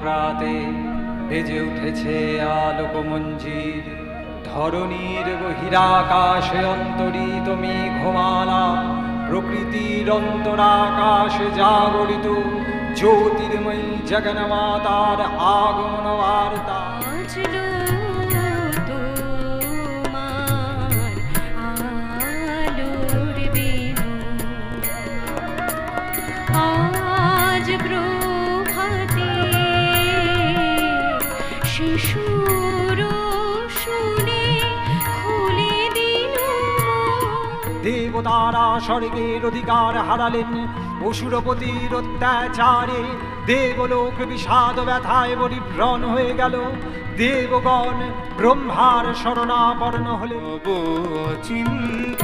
প্রাতে বেজে উঠেছে আলোকমঞ্জির। ধরণীর বহিরাকাশে অন্তরিত মেঘমালা, প্রকৃতির অন্তরাকাশে জাগরিত জ্যোতির্ময়ী জগন্মাতার আগমন বার্তা। আজ প্রভাতে শিশুর শুনে খুলে দিল। দেবতারা স্বর্গের অধিকার হারালেন অসুরপতির অত্যাচারে। দেবলোক বিষাদ ব্যথায় পরিভ্রণ হয়ে গেল। দেবগণ ব্রহ্মার শরণাপন্ন হলেন। চিন্ত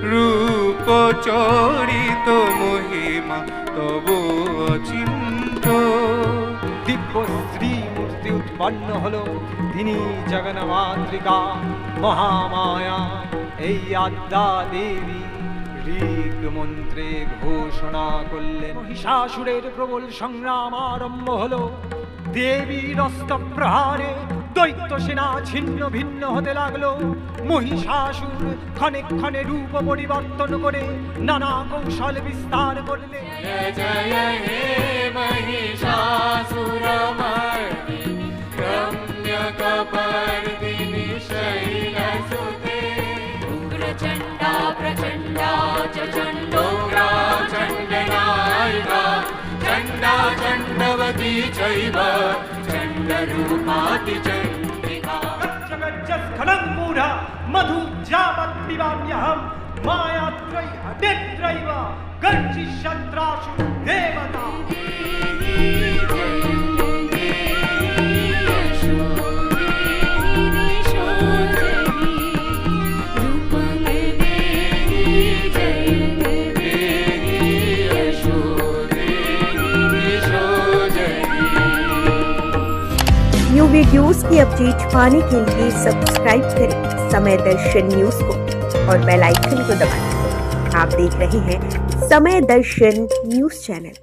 রূপ চরিত মহিমা তব চিন্ত। দিব্য শ্রী মূর্তি উৎপন্ন হলো, তিনি জগন্মাতৃকা মহামায়া। এই আদ্যা দেবী ঋক মন্ত্রে ঘোষণা করলেন। মহিষাসুরের প্রবল সংগ্রাম আরম্ভ হলো। দেবীর অস্ত্র প্রহারে দৈত্য সেনা ছিন্ন ভিন্ন হতে লাগলো। মহিষাসুর ক্ষণে ক্ষণে রূপ পরিবর্তন করে নানা কৌশল বিস্তার করলে। जय जय हे महिषासुरमर्दिनि रम्यकपर्दिनि शैलसुते। उग्रचण्डा प्रचण्डा च चण्डोग्रा चण्डनायिका चण्डा चण्डवती चैव चण्डरूपातिचण्डिका। गज्जस्खलं मूढा मधु जावत् पिबाम्यहं मायात्रय्यहटेत्रैव गर्जिष्यन्त्राशु देवता। न्यू वीडियोस की अपडेट पाने के लिए सब्सक्राइब करें समय दर्शन न्यूज को और बेल आइकन को दबाएं। आप देख रहे हैं समय दर्शन न्यूज चैनल।